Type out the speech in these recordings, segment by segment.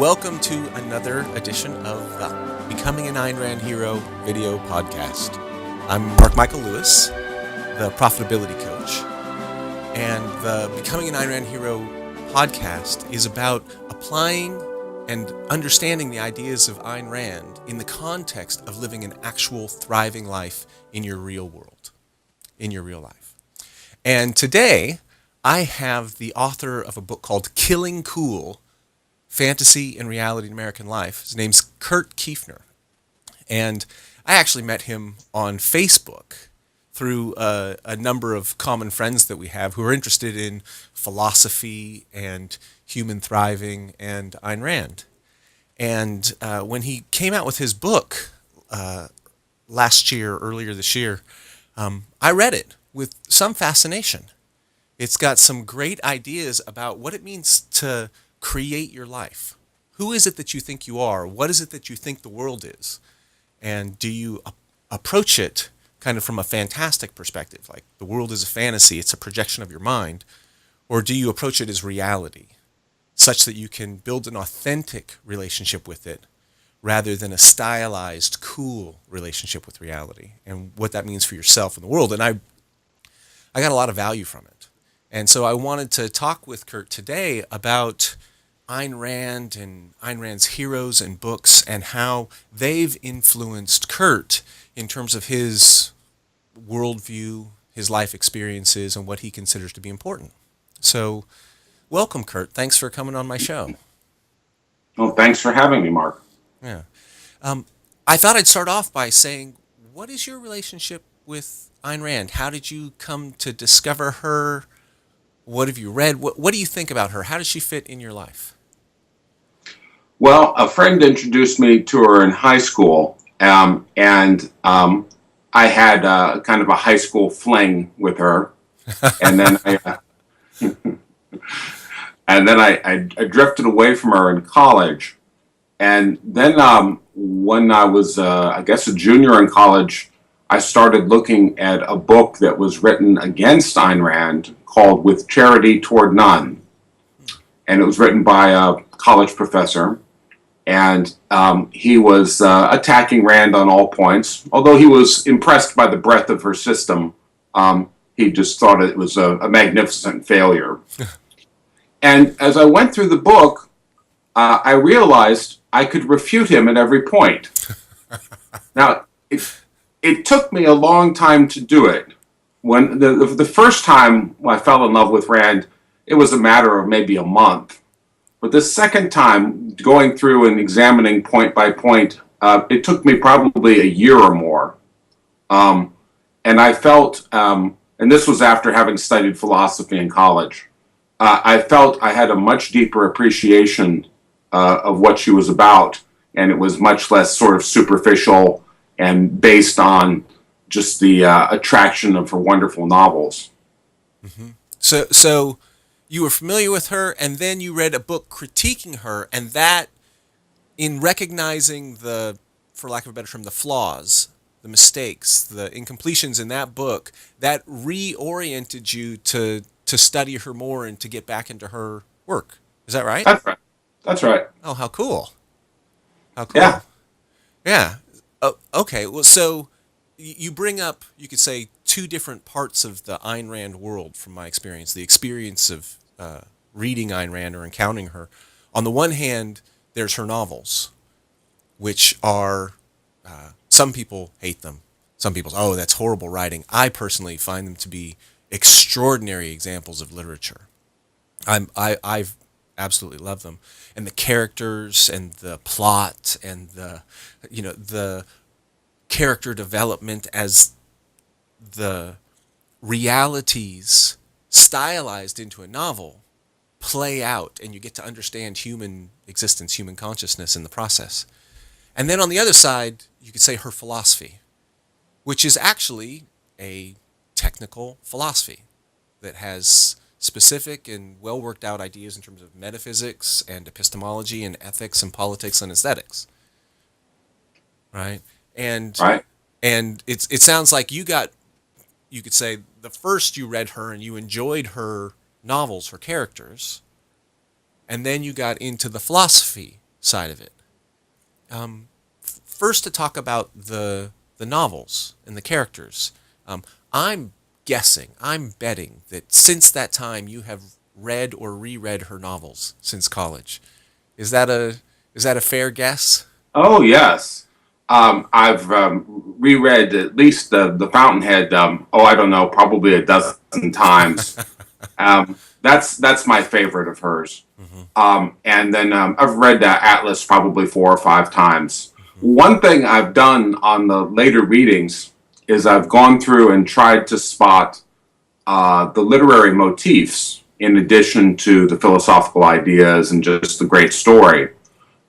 welcome to another edition of the Becoming an Ayn Rand Hero video podcast. I'm Mark Michael Lewis, the profitability coach, and the Becoming an Ayn Rand Hero podcast is about applying and understanding the ideas of Ayn Rand in the context of living an actual thriving life in your real world, in your real life. And today, I have the author of a book called Killing Cool, Fantasy and Reality in American Life. His name's Kurt Keefner. And I actually met him on Facebook through a number of common friends that we have who are interested in philosophy and human thriving and Ayn Rand. And when he came out with his book earlier this year, I read it with some fascination. It's got some great ideas about what it means to create your life. Who is it that you think you are? What is it that you think the world is? And do you approach it kind of from a fantastic perspective, like the world is a fantasy, it's a projection of your mind? Or do you approach it as reality, such that you can build an authentic relationship with it rather than a stylized, cool relationship with reality and what that means for yourself and the world? And I got a lot of value from it. And so I wanted to talk with Kurt today about Ayn Rand and Ayn Rand's heroes and books and how they've influenced Kurt in terms of his worldview, his life experiences, and what he considers to be important. So welcome, Kurt. Thanks for coming on my show. Well, thanks for having me, Mark. Yeah. I thought I'd start off by saying, what is your relationship with Ayn Rand? How did you come to discover her? What have you read? What do you think about her? How does she fit in your life? Well, a friend introduced me to her in high school, and I had kind of a high school fling with her, and then I drifted away from her in college, and then when I was, I guess, a junior in college, I started looking at a book that was written against Ayn Rand called With Charity Toward None. And it was written by a college professor. And he was attacking Rand on all points. Although he was impressed by the breadth of her system, he just thought it was a magnificent failure. And as I went through the book, I realized I could refute him at every point. Now, it took me a long time to do it. When the first time I fell in love with Rand, it was a matter of maybe a month. But the second time, going through and examining point by point, it took me probably a year or more. And I felt, and this was after having studied philosophy in college, I felt I had a much deeper appreciation of what she was about, and it was much less sort of superficial and based on just the attraction of her wonderful novels. Mm-hmm. So you were familiar with her, and then you read a book critiquing her, and that, in recognizing the, for lack of a better term, the flaws, the mistakes, the incompletions in that book, that reoriented you to study her more and to get back into her work. Is that right? That's right. That's right. Oh, how cool. How cool. Yeah. Yeah. Oh, okay. Well, so you bring up, you could say, two different parts of the Ayn Rand world from my experience. The experience of reading Ayn Rand or encountering her. On the one hand, there's her novels, which are, some people hate them. Some people say, oh, that's horrible writing. I personally find them to be extraordinary examples of literature. I've absolutely love them. And the characters and the plot and the character development as the realities stylized into a novel play out, and you get to understand human existence, human consciousness in the process. And then on the other side, you could say her philosophy, which is actually a technical philosophy that has specific and well worked out ideas in terms of metaphysics and epistemology and ethics and politics and aesthetics. Right? And Right. and it sounds like you could say the first you read her and you enjoyed her novels, her characters, and then you got into the philosophy side of it. First, to talk about the novels and the characters. I'm guessing, I'm betting that since that time you have read or reread her novels since college. Is that a fair guess? Oh yes, I've reread at least the Fountainhead. I don't know, probably a dozen times. That's my favorite of hers. Mm-hmm. And then I've read Atlas probably 4 or 5 times. One thing I've done on the later readings is I've gone through and tried to spot the literary motifs in addition to the philosophical ideas and just the great story.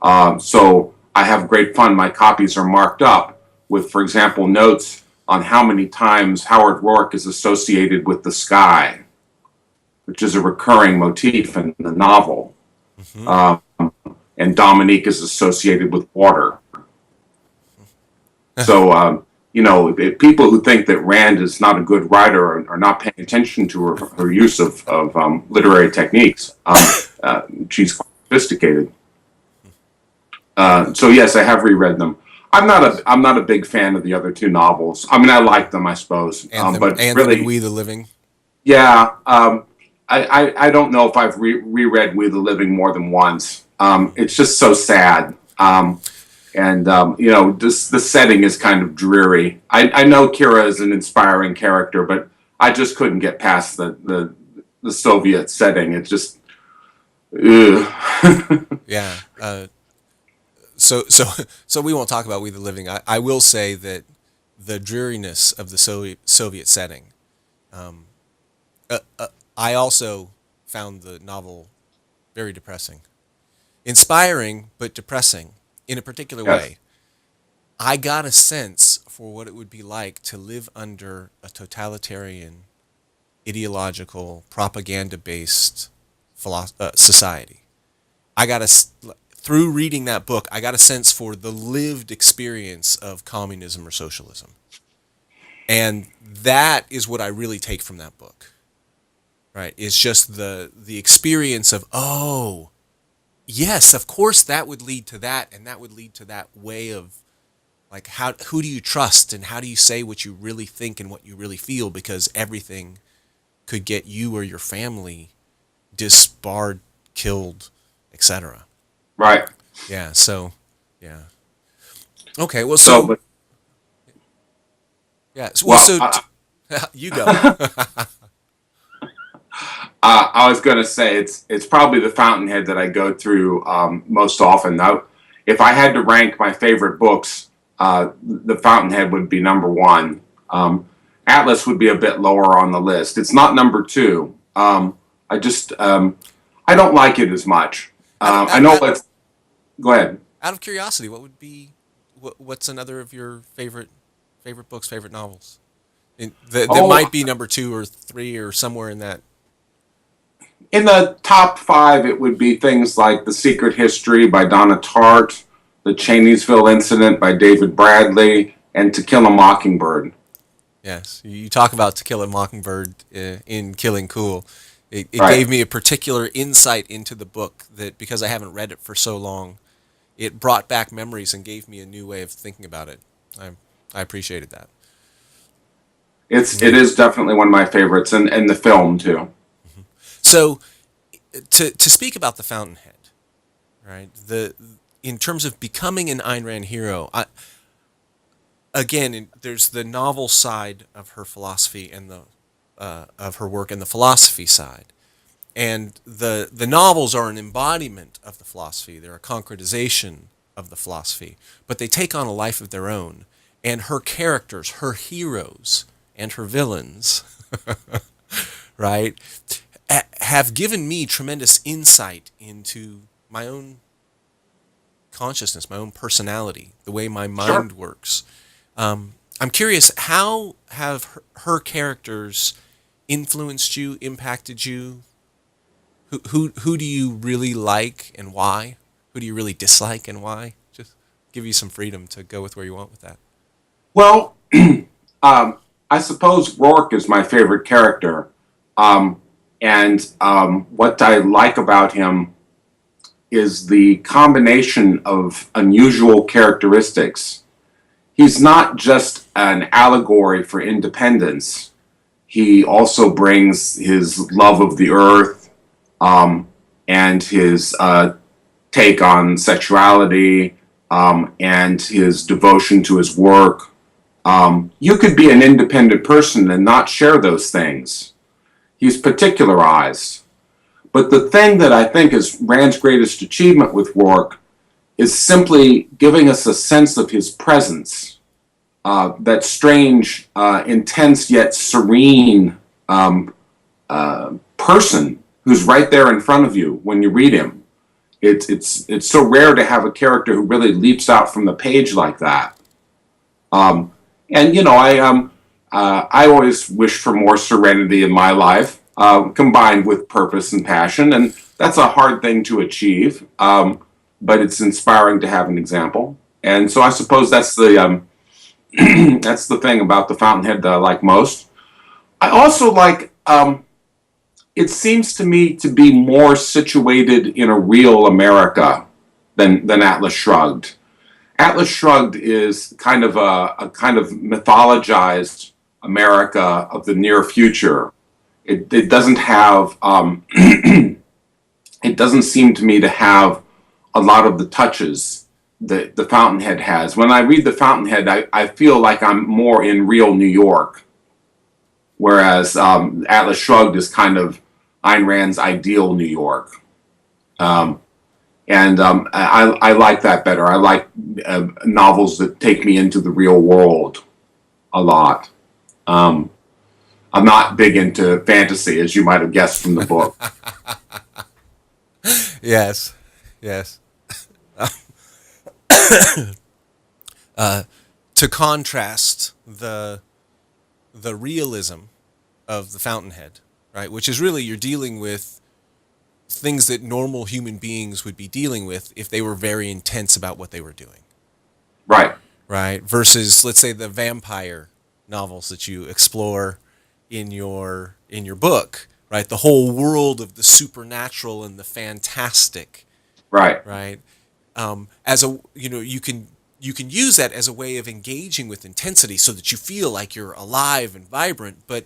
So I have great fun. My copies are marked up with, for example, notes on how many times Howard Rourke is associated with the sky, which is a recurring motif in the novel. Mm-hmm. And Dominique is associated with water. So, people who think that Rand is not a good writer are not paying attention to her use of literary techniques. She's quite sophisticated. So yes, I have reread them. I'm not a big fan of the other two novels. I mean, I like them, I suppose, but really, We the Living. yeah. I don't know if I've reread We the Living more than once. It's just so sad. The setting is kind of dreary. I know Kira is an inspiring character, but I just couldn't get past the Soviet setting. It's just, ugh. Yeah. So we won't talk about We the Living. I will say that the dreariness of the Soviet setting. I also found the novel very depressing, inspiring but depressing in a particular way. I got a sense for what it would be like to live under a totalitarian, ideological, propaganda-based society. Through reading that book, I got a sense for the lived experience of communism or socialism. And that is what I really take from that book. Right? It's just the experience of, oh, yes, of course that would lead to that, and that would lead to that way of, like, who do you trust and how do you say what you really think and what you really feel, because everything could get you or your family disbarred, killed, etc. Right. Yeah, so, yeah. Okay, well, So, yeah, you go. I was going to say it's probably the Fountainhead that I go through most often. Now, if I had to rank my favorite books, the Fountainhead would be number one. Atlas would be a bit lower on the list. It's not number two. I don't like it as much. I know it's. Go ahead. Out of curiosity, what's another of your favorite books, favorite novels? That might be number 2 or 3 or somewhere in that. In the top 5, it would be things like The Secret History by Donna Tartt, The Cheneysville Incident by David Bradley, and To Kill a Mockingbird. Yes, you talk about To Kill a Mockingbird in Killing Cool. It Right. gave me a particular insight into the book that, because I haven't read it for so long, it brought back memories and gave me a new way of thinking about it. I appreciated that. It is definitely one of my favorites, and the film too. So, to speak about the Fountainhead, right? In terms of becoming an Ayn Rand hero, there's the novel side of her philosophy and of her work, and the philosophy side. And the novels are an embodiment of the philosophy. They're a concretization of the philosophy, but they take on a life of their own. And her characters, her heroes, and her villains, right, have given me tremendous insight into my own consciousness, my own personality, the way my mind works. I'm curious, how have her characters influenced you, impacted you? Who do you really like and why? Who do you really dislike and why? Just give you some freedom to go with where you want with that. Well, I suppose Rourke is my favorite character. And what I like about him is the combination of unusual characteristics. He's not just an allegory for independence. He also brings his love of the earth, and his take on sexuality, and his devotion to his work. You could be an independent person and not share those things. He's particularized. But the thing that I think is Rand's greatest achievement with Rourke is simply giving us a sense of his presence, that strange, intense yet serene person who's right there in front of you when you read him. It's so rare to have a character who really leaps out from the page like that. And I always wish for more serenity in my life, combined with purpose and passion, and that's a hard thing to achieve. But it's inspiring to have an example, and so I suppose that's the that's the thing about the Fountainhead that I like most. I also like. It seems to me to be more situated in a real America than Atlas Shrugged. Atlas Shrugged is kind of a kind of mythologized America of the near future. It doesn't have it doesn't seem to me to have a lot of the touches that the Fountainhead has. When I read the Fountainhead, I feel like I'm more in real New York, whereas Atlas Shrugged is kind of Ayn Rand's ideal New York. I like that better. I like novels that take me into the real world a lot. I'm not big into fantasy, as you might have guessed from the book. Yes, yes. To contrast the realism of the Fountainhead, right, which is really you're dealing with things that normal human beings would be dealing with if they were very intense about what they were doing. Right. Right. Versus, let's say, the vampire novels that you explore in your book, right? The whole world of the supernatural and the fantastic. Right. Right. As a you can use that as a way of engaging with intensity so that you feel like you're alive and vibrant, but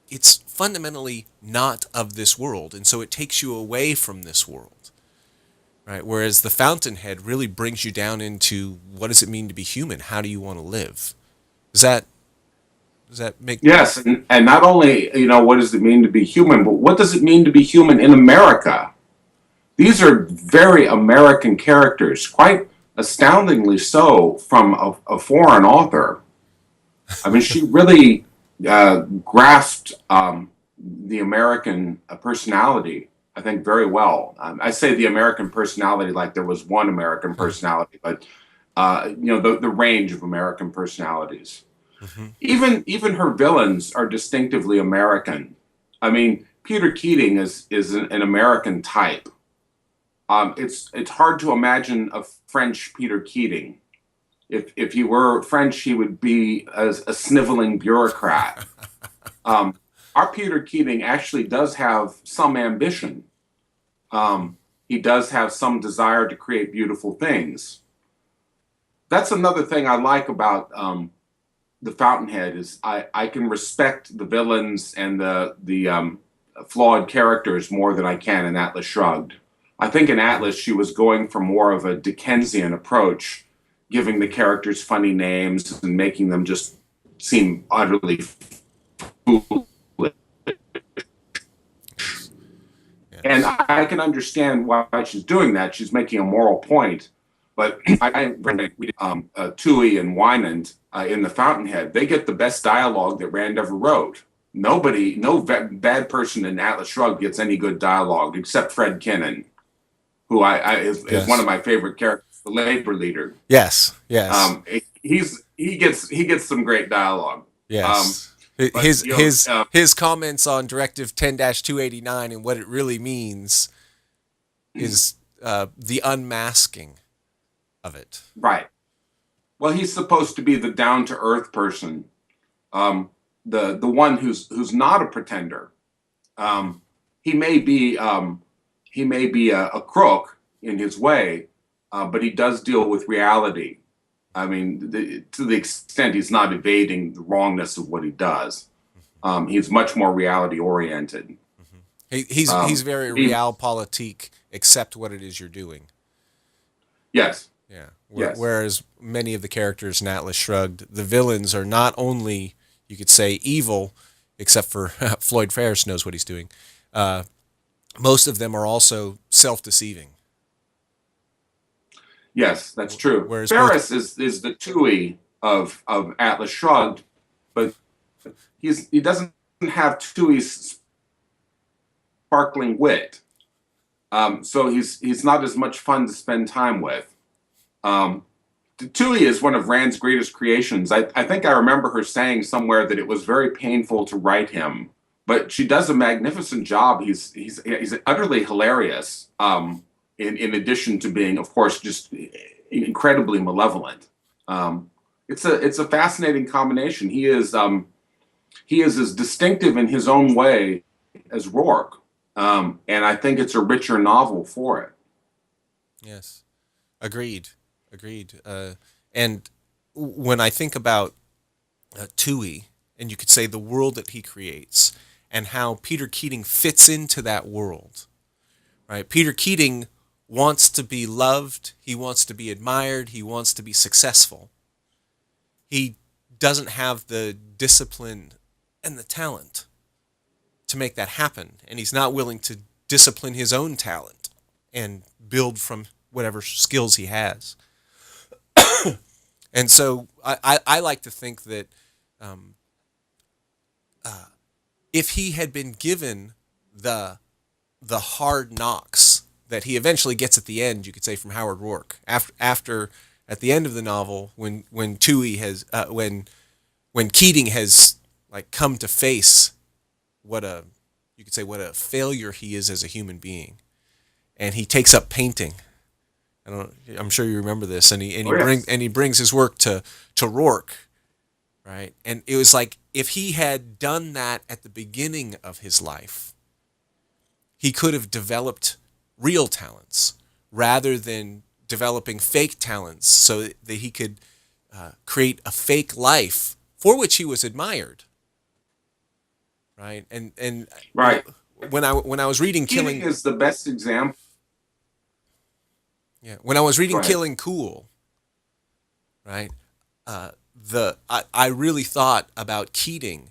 it's fundamentally not of this world, and so it takes you away from this world, right? Whereas the Fountainhead really brings you down into what does it mean to be human? How do you want to live? Does that make Yes, and not only what does it mean to be human, but what does it mean to be human in America? These are very American characters, quite astoundingly so from a foreign author. I mean, she really grasped the American personality, I think, very well. I say the American personality like there was one American personality, but the range of American personalities. Mm-hmm. Even her villains are distinctively American. I mean, Peter Keating is an American type. It's hard to imagine a French Peter Keating. If he were French, he would be a sniveling bureaucrat. Our Peter Keating actually does have some ambition. He does have some desire to create beautiful things. That's another thing I like about the Fountainhead is I can respect the villains and the flawed characters more than I can in Atlas Shrugged. I think in Atlas she was going for more of a Dickensian approach, giving the characters funny names and making them just seem utterly foolish. Yes. And I can understand why she's doing that. She's making a moral point. But Toohey and Wynand in the Fountainhead, they get the best dialogue that Rand ever wrote. No bad person in Atlas Shrugged gets any good dialogue except Fred Kinnan, who is one of my favorite characters, the labor leader. Yes, yes. He gets some great dialogue. Yes. His comments on Directive 10-289 and what it really means is the unmasking of it. Right. Well, he's supposed to be the down to earth person, the one who's not a pretender. He may be a crook, in his way, but he does deal with reality. I mean, to the extent he's not evading the wrongness of what he does. He's much more reality oriented. He's very He, realpolitik, accept what it is you're doing. yes, Yeah. yes, Whereas many of the characters in Atlas Shrugged, the villains are not only, you could say, evil, except for Floyd Ferris knows what he's doing. Uh, most of them are also self-deceiving. yes, that's true. Whereas both, Ferris is the Tui of Atlas Shrugged, but he doesn't have Tui's sparkling wit. So he's not as much fun to spend time with. Um, Tui is one of Rand's greatest creations. I think I remember her saying somewhere that it was very painful to write him, but she does a magnificent job. He's utterly hilarious. In addition to being, of course, just incredibly malevolent. It's a fascinating combination. He is as distinctive in his own way as Rourke, and I think it's a richer novel for it. yes, agreed, agreed. And when I think about Tui, and you could say the world that he creates, and how Peter Keating fits into that world, right? Peter Keating wants to be loved, he wants to be admired, he wants to be successful. He doesn't have the discipline and the talent to make that happen, and he's not willing to discipline his own talent and build from whatever skills he has. And so I like to think that um, if he had been given the hard knocks that he eventually gets at the end, you could say from Howard Rourke, after at the end of the novel, when Tui has when Keating has like come to face what a you could say what a failure he is as a human being, and he takes up painting. I'm sure you remember this, and Oh yes, he brings his work to Rourke, right? And it was like if he had done that at the beginning of his life, he could have developed real talents rather than developing fake talents, so that he could create a fake life for which he was admired, right? And right. when I was reading Keating Killing, is the best example. yeah, when I was Go reading ahead. Killing Cool, right? I really thought about Keating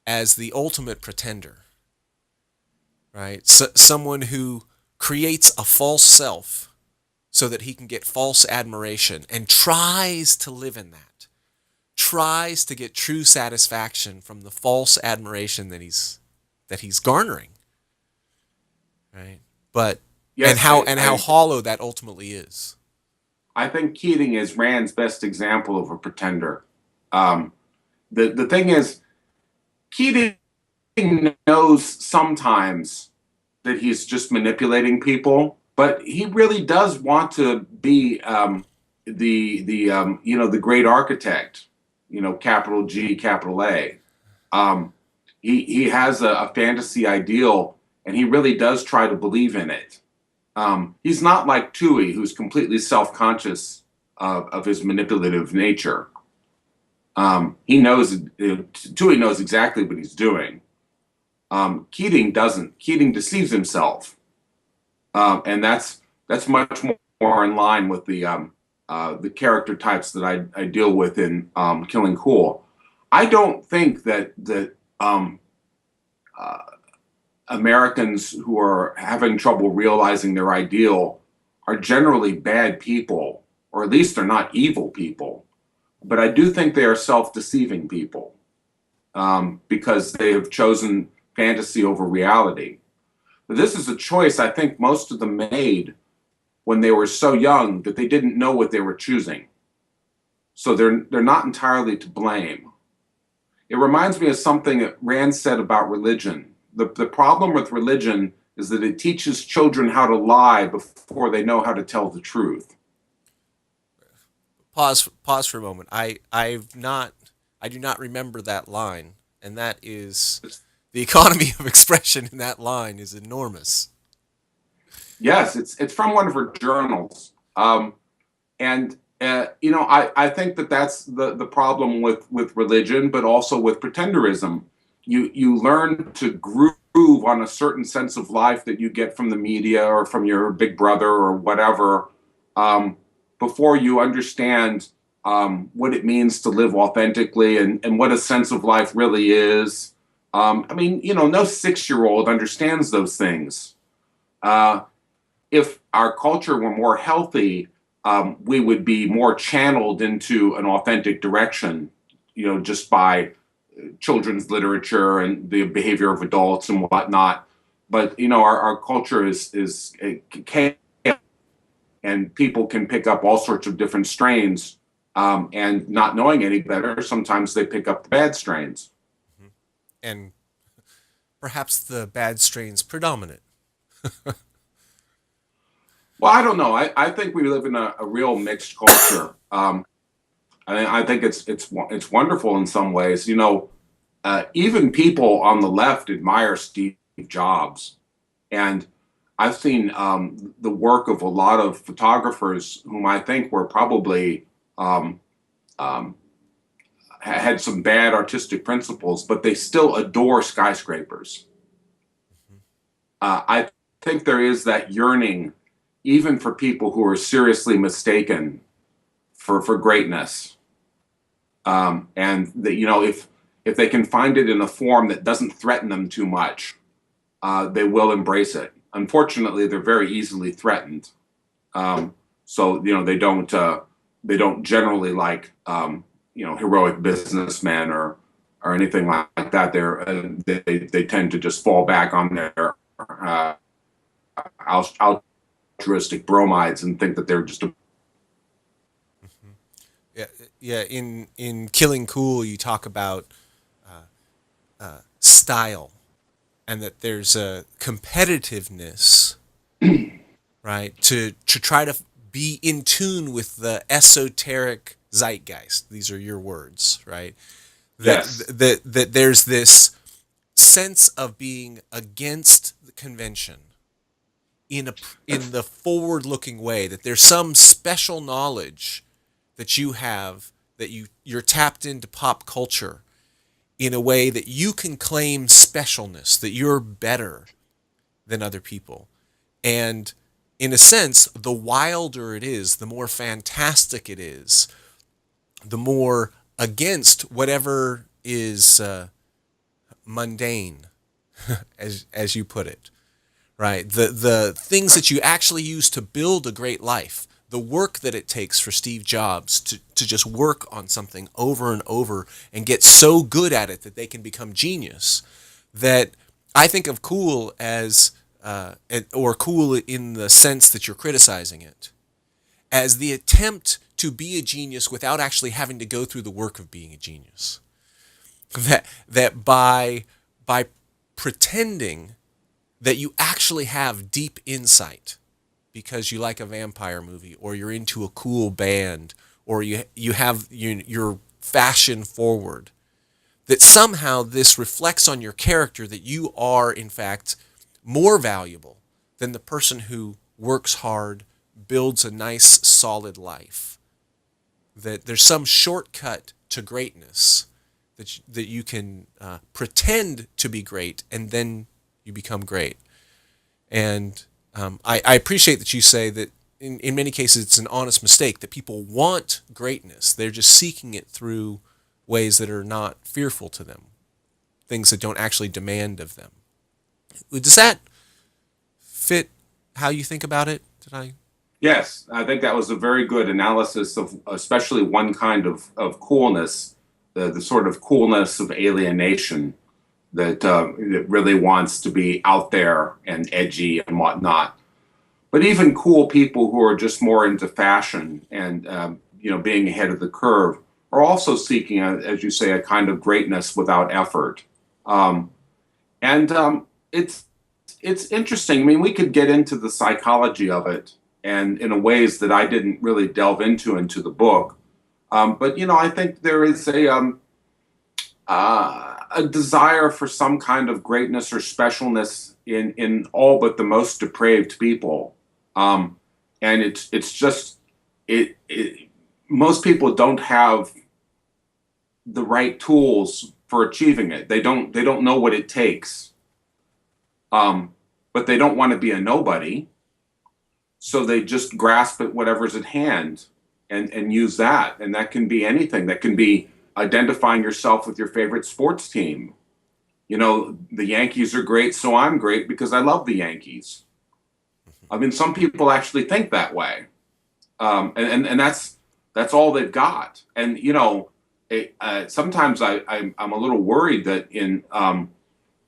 as the ultimate pretender, right? Someone who creates a false self so that he can get false admiration and tries to live in that, tries to get true satisfaction from the false admiration that he's garnering, right? But Yes, and how hollow that ultimately is. I think Keating is Rand's best example of a pretender. Um, the thing is, Keating knows sometimes that he's just manipulating people, but he really does want to be the great architect, capital G, capital A. Um, he has a fantasy ideal, and he really does try to believe in it. He's not like Tui, who's completely self-conscious of his manipulative nature. He knows Tui knows exactly what he's doing. Keating doesn't. Keating deceives himself, and that's much more in line with the character types that I deal with in Killing Cool. I don't think that uh, Americans who are having trouble realizing their ideal are generally bad people, or at least they're not evil people. But I do think they are self-deceiving people because they have chosen fantasy over reality. But this is a choice I think most of them made when they were so young that they didn't know what they were choosing. So they're not entirely to blame. It reminds me of something that Rand said about religion. The problem with religion is that it teaches children how to lie before they know how to tell the truth. Pause for a moment. I do not remember that line, and that is the economy of expression in that line is enormous. Yes, it's from one of her journals. And I think that that's the problem with religion, but also with pretenderism. You learn to groove on a certain sense of life that you get from the media or from your big brother or whatever, um, before you understand what it means to live authentically and what a sense of life really is. I mean, no 6-year-old understands those things. Uh, if our culture were more healthy, we would be more channeled into an authentic direction, just by children's literature and the behavior of adults and whatnot. But our culture is chaos, and people can pick up all sorts of different strains, and not knowing any better, sometimes they pick up the bad strains. And perhaps the bad strains predominant. Well, I don't know. I think we live in a real mixed culture. I think it's wonderful in some ways. Even people on the left admire Steve Jobs, and I've seen the work of a lot of photographers whom I think were probably um, um, had some bad artistic principles, but they still adore skyscrapers. I think there is that yearning, even for people who are seriously mistaken for greatness. And that, if they can find it in a form that doesn't threaten them too much, they will embrace it. Unfortunately, they're very easily threatened. So they don't generally like heroic businessmen or anything like that. They tend to just fall back on their uh, altruistic bromides and think that they're just a. Yeah, yeah. In Killing Cool, you talk about style, and that there's a competitiveness, right? To try to be in tune with the esoteric zeitgeist. These are your words, right? That Yes. that there's this sense of being against the convention in a in the forward-looking way. That there's some special knowledge that you have, that you're tapped into pop culture in a way that you can claim specialness, that you're better than other people. And in a sense, the wilder it is, the more fantastic it is, the more against whatever is mundane, as you put it, right? The things that you actually use to build a great life, the work that it takes for Steve Jobs to just work on something over and over and get so good at it that they can become genius, that I think of cool as, or cool in the sense that you're criticizing it, as the attempt to be a genius without actually having to go through the work of being a genius. That by pretending that you actually have deep insight because you like a vampire movie, or you're into a cool band, or you're fashion forward, that somehow this reflects on your character, that you are in fact more valuable than the person who works hard, builds a nice solid life. That there's some shortcut to greatness, that you can pretend to be great and then you become great. And I appreciate that you say that in many cases it's an honest mistake, that people want greatness. They're just seeking it through ways that are not fearful to them, things that don't actually demand of them. Does that fit how you think about it? Did I? Yes, I think that was a very good analysis of especially one kind of coolness, the sort of coolness of alienation that really wants to be out there and edgy and whatnot. But even cool people who are just more into fashion and being ahead of the curve are also seeking, as you say, a kind of greatness without effort. Um, and it's interesting. I mean, we could get into the psychology of it, and in a ways that I didn't really delve into the book. But I think there is a a desire for some kind of greatness or specialness in all but the most depraved people. Um, and it's just it most people don't have the right tools for achieving it. They don't know what it takes. But they don't want to be a nobody, so they just grasp at whatever's at hand and use that. And that can be anything. That can be identifying yourself with your favorite sports team. You know, the Yankees are great, so I'm great because I love the Yankees. I mean, some people actually think that way, and that's all they've got. And you know, sometimes I'm a little worried that in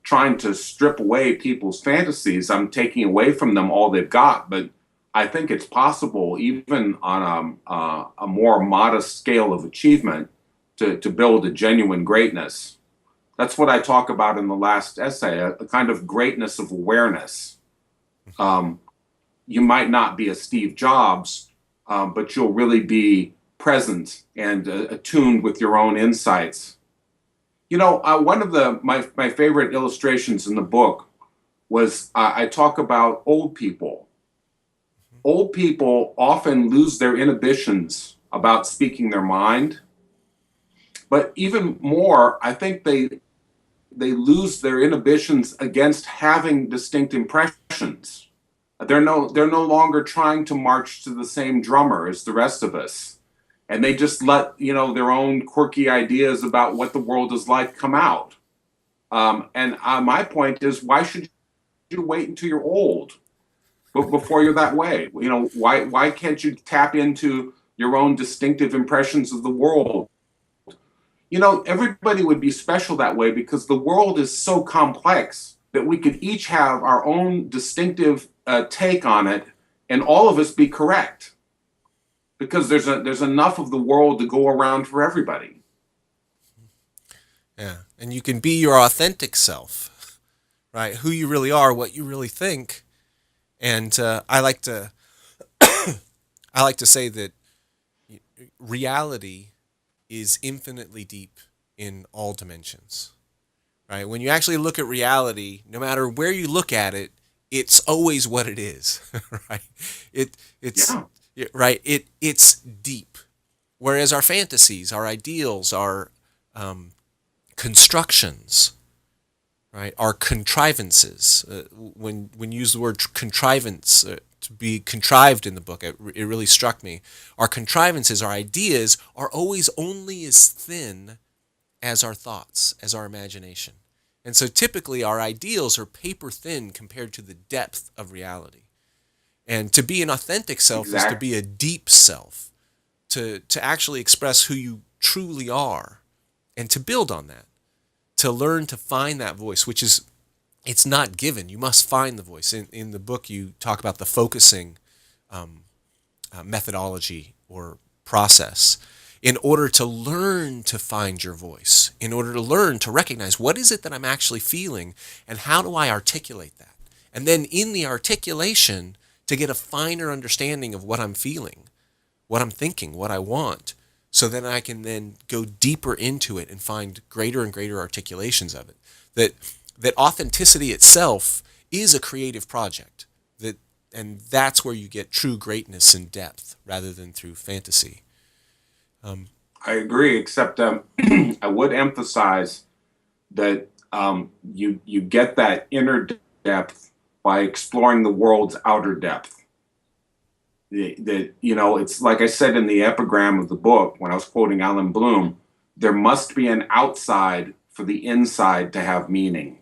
trying to strip away people's fantasies, I'm taking away from them all they've got. But I think it's possible, even on a more modest scale of achievement, to build a genuine greatness. That's what I talk about in the last essay, a kind of greatness of awareness. You might not be a Steve Jobs, but you'll really be present and attuned with your own insights. You know, one of my favorite illustrations in the book was I talk about old people. Old people often lose their inhibitions about speaking their mind, but even more, I think they lose their inhibitions against having distinct impressions. They're no longer trying to march to the same drummer as the rest of us, and they just let their own quirky ideas about what the world is like come out. And my point is, why should you wait until you're old before you're that way? You know, why can't you tap into your own distinctive impressions of the world? You know, everybody would be special that way because the world is so complex that we could each have our own distinctive take on it, and all of us be correct because there's enough of the world to go around for everybody. Yeah, and you can be your authentic self, right? Who you really are, what you really think. And I like to say that reality is infinitely deep in all dimensions, right? When you actually look at reality, no matter where you look at it, it's always what it is, right? It's Yeah, right. It's deep. Whereas our fantasies, our ideals, our constructions, right, our contrivances. When you use the word contrivance, to be contrived in the book, it really struck me. Our contrivances, our ideas, are always only as thin as our thoughts, as our imagination. And so typically our ideals are paper thin compared to the depth of reality. And to be an authentic self is to exactly. be a deep self, to actually express who you truly are and to build on that, to learn to find that voice, which is, it's not given. You must find the voice. In the book, you talk about the focusing methodology or process in order to learn to find your voice, in order to learn to recognize what is it that I'm actually feeling and how do I articulate that. And then in the articulation, to get a finer understanding of what I'm feeling, what I'm thinking, what I want, so then I can then go deeper into it and find greater and greater articulations of it. That authenticity itself is a creative project. And that's where you get true greatness and depth rather than through fantasy. I agree, except I would emphasize that you get that inner depth by exploring the world's outer depth. It's like I said in the epigram of the book when I was quoting Alan Bloom, there must be an outside for the inside to have meaning.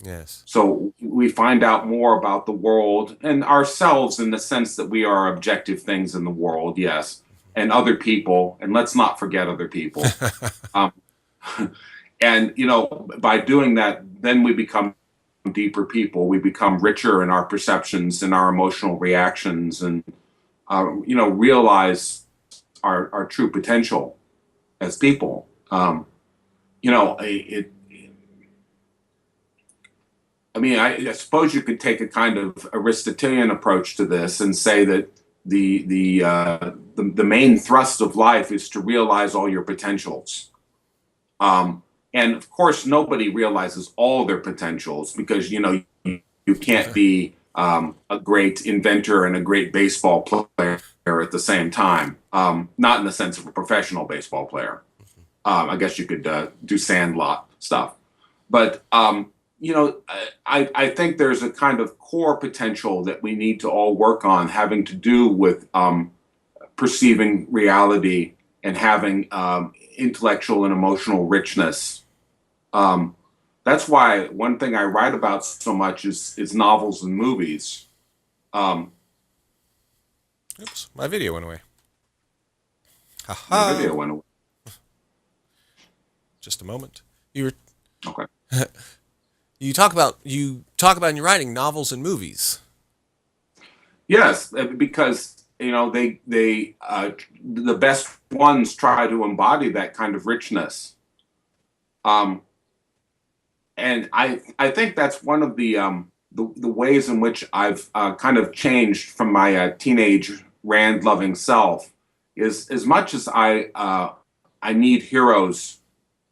Yes. So we find out more about the world and ourselves in the sense that we are objective things in the world, yes, and other people, and let's not forget other people. Um, and by doing that, then we become deeper people. We become richer in our perceptions and our emotional reactions, and realize our true potential as people. I suppose you could take a kind of Aristotelian approach to this and say that the main thrust of life is to realize all your potentials. And of course, nobody realizes all their potentials because you can't be a great inventor and a great baseball player at the same time. Not in the sense of a professional baseball player. I guess you could do sandlot stuff, but I think there's a kind of core potential that we need to all work on, having to do with perceiving reality and having intellectual and emotional richness. That's why one thing I write about so much is novels and movies. Oops, my video went away. My Haha. video went away. Just a moment. You were Okay. you talk about in your writing novels and movies. Yes, because they the best ones try to embody that kind of richness. Um, and I think that's one of the ways in which I've kind of changed from my teenage Rand loving self is as much as I need heroes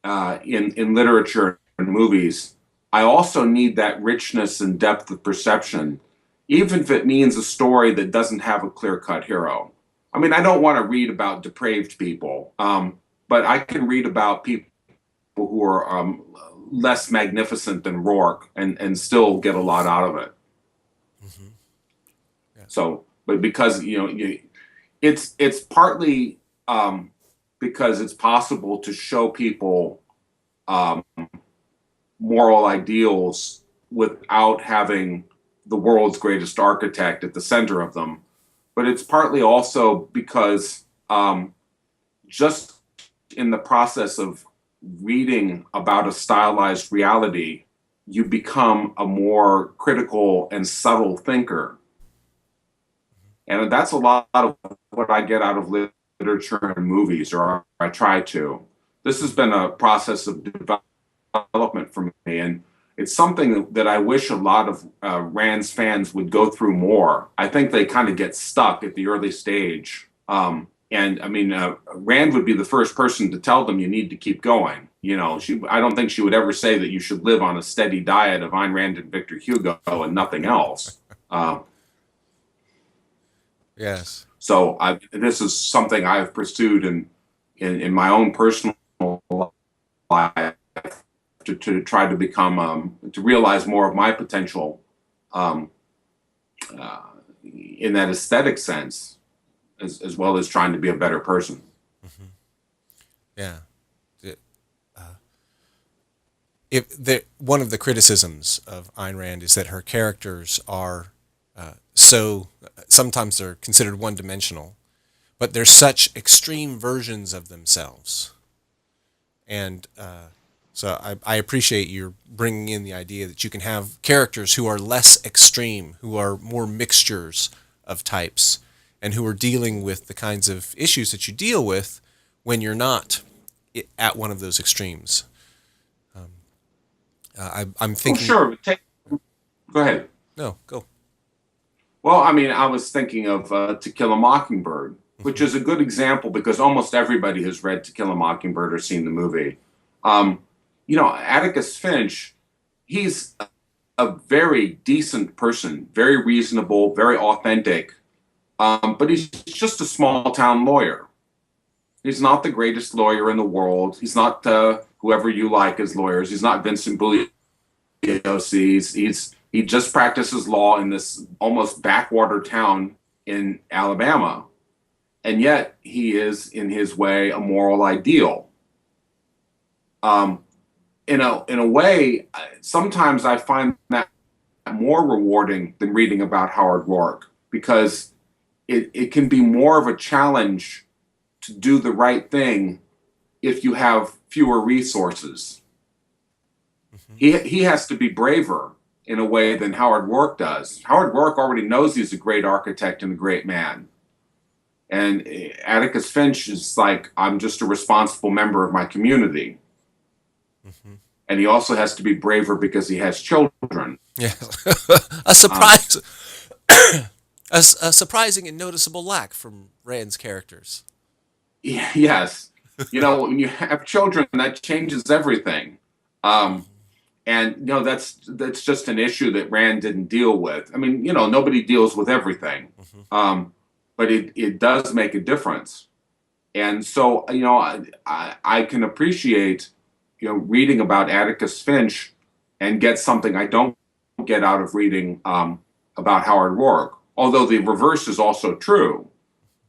in literature and movies. I also need that richness and depth of perception, even if it means a story that doesn't have a clear cut hero. I mean, I don't want to read about depraved people, but I can read about people who are less magnificent than Rourke and still get a lot out of it. Mm-hmm. Yeah. So, but because it's partly because it's possible to show people um, moral ideals without having the world's greatest architect at the center of them. But it's partly also because just in the process of reading about a stylized reality, you become a more critical and subtle thinker. And that's a lot of what I get out of literature and movies, or I try to. This has been a process of development for me, and it's something that I wish a lot of Rand's fans would go through more. I think they kind of get stuck at the early stage. And I mean, Rand would be the first person to tell them you need to keep going. I don't think she would ever say that you should live on a steady diet of Ayn Rand and Victor Hugo and nothing else. Yes. So this is something I've pursued in my own personal life to try to become to realize more of my potential in that aesthetic sense, as well as trying to be a better person. Mm-hmm. Yeah. If one of the criticisms of Ayn Rand is that her characters are so sometimes they're considered one-dimensional, but they're such extreme versions of themselves. And so I appreciate your bringing in the idea that you can have characters who are less extreme, who are more mixtures of types, and who are dealing with the kinds of issues that you deal with when you're not at one of those extremes. I'm Oh, thinking. sure. Go ahead. No, go. Well, I mean, I was thinking of To Kill a Mockingbird, which is a good example because almost everybody has read To Kill a Mockingbird or seen the movie. Atticus Finch, he's a very decent person, very reasonable, very authentic, but he's just a small town lawyer. He's not the greatest lawyer in the world. He's not whoever you like as lawyers. He's not Vincent Bugliosi. He just practices law in this almost backwater town in Alabama. And yet he is, in his way, a moral ideal. In a way, sometimes I find that more rewarding than reading about Howard Rourke because it can be more of a challenge to do the right thing if you have fewer resources. Mm-hmm. He has to be braver in a way than Howard Rourke does. Howard Rourke already knows he's a great architect and a great man. And Atticus Finch is like, I'm just a responsible member of my community. Mm-hmm. And he also has to be braver because he has children. Yeah. A surprise. A surprising and noticeable lack from Rand's characters. Yes. When you have children, that changes everything. Um, and that's just an issue that Rand didn't deal with. I mean, nobody deals with everything, Mhm. but it does make a difference. And so, I can appreciate, reading about Atticus Finch and get something I don't get out of reading about Howard Rourke. Although the reverse is also true.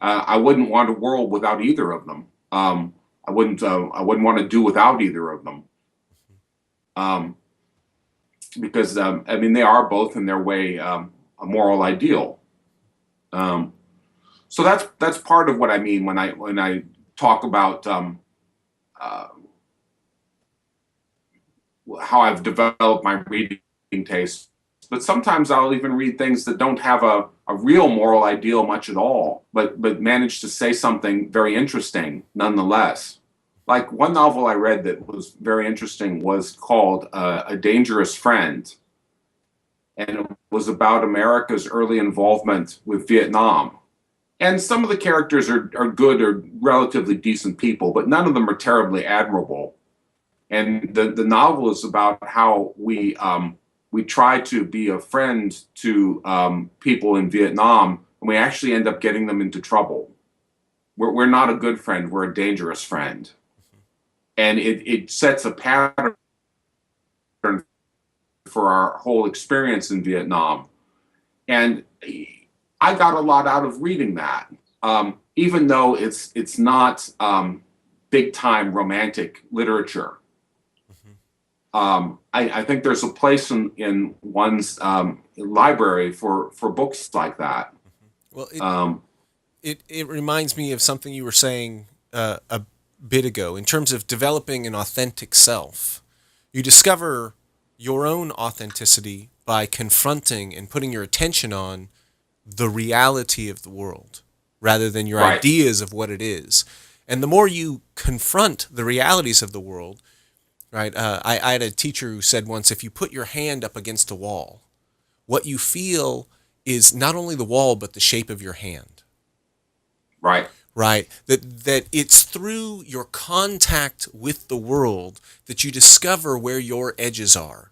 I wouldn't want a world without either of them. I wouldn't. I wouldn't want to do without either of them. Um, because I mean, they are both in their way a moral ideal. Um, so that's part of what I mean when I talk about uh, how I've developed my reading taste. But sometimes I'll even read things that don't have a real moral ideal much at all, but manage to say something very interesting nonetheless. Like one novel I read that was very interesting was called A Dangerous Friend, and it was about America's early involvement with Vietnam. And some of the characters are good or relatively decent people, but none of them are terribly admirable. And the novel is about how we try to be a friend to people in Vietnam, and we actually end up getting them into trouble. We're not a good friend; we're a dangerous friend, and it sets a pattern for our whole experience in Vietnam. And I got a lot out of reading that, even though it's not big time romantic literature. Mhm. I think there's a place in one's library for books like that. Well, Um, it reminds me of something you were saying a bit ago in terms of developing an authentic self. You discover your own authenticity by confronting and putting your attention on the reality of the world rather than your right, ideas of what it is. And the more you confront the realities of the world, right? I had a teacher who said once, if you put your hand up against a wall, what you feel is not only the wall, but the shape of your hand, right, right? That it's through your contact with the world that you discover where your edges are,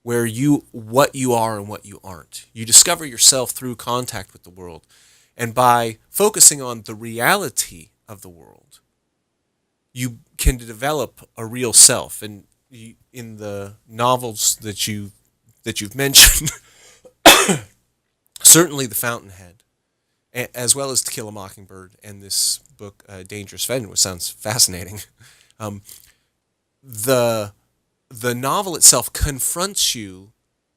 where you what you are and what you aren't. You discover yourself through contact with the world. And by focusing on the reality of the world, you can develop a real self. And in the novels that you've mentioned, certainly The Fountainhead, as well as To Kill a Mockingbird, and this book, Dangerous Friend, which sounds fascinating. Um, the the novel itself confronts you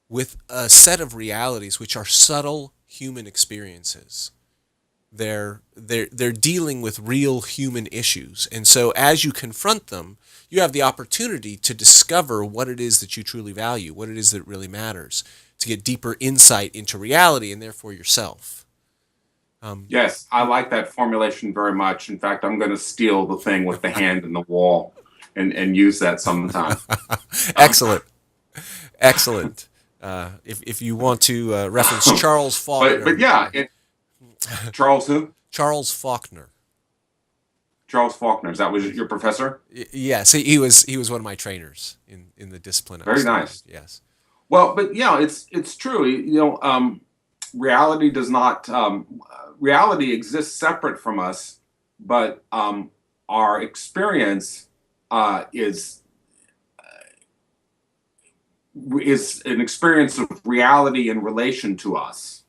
with a set of realities which are subtle human experiences. They're dealing with real human issues, and so as you confront them, you have the opportunity to discover what it is that you truly value, what it is that really matters, to get deeper insight into reality and therefore yourself. Um, yes, I like that formulation very much. In fact, I'm going to steal the thing with the hand in the wall and use that sometime. Um, excellent, excellent. If you want to reference Charles but Faulkner, yeah, Charles who? Charles Faulkner. Charles Faulkner. Is that was your professor? Yes, he was one of my trainers in the discipline I Very studied. nice. Yes. Well, but it's true. Reality does not. Reality exists separate from us, but our experience is an experience of reality in relation to us.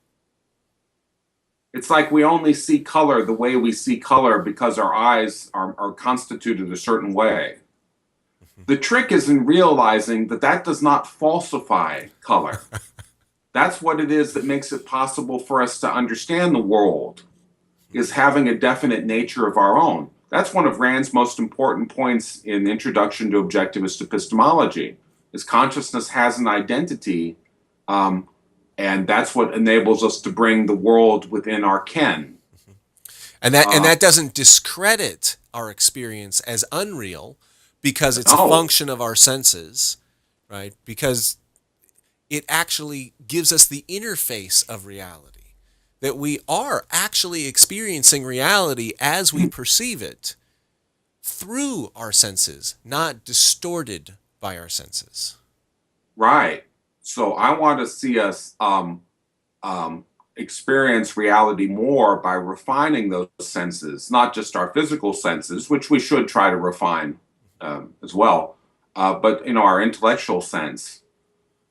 It's like we only see color the way we see color because our eyes are constituted a certain way. The trick is in realizing that that does not falsify color. That's what it is that makes it possible for us to understand the world, is having a definite nature of our own. That's one of Rand's most important points in Introduction to Objectivist Epistemology, is consciousness has an identity, um, and that's what enables us to bring the world within our ken. And that doesn't discredit our experience as unreal because it's a No, function of our senses, right? Because it actually gives us the interface of reality. That we are actually experiencing reality as we perceive it through our senses, not distorted by our senses. Right. So I want to see us um, experience reality more by refining those senses, not just our physical senses, which we should try to refine as well, but our intellectual sense.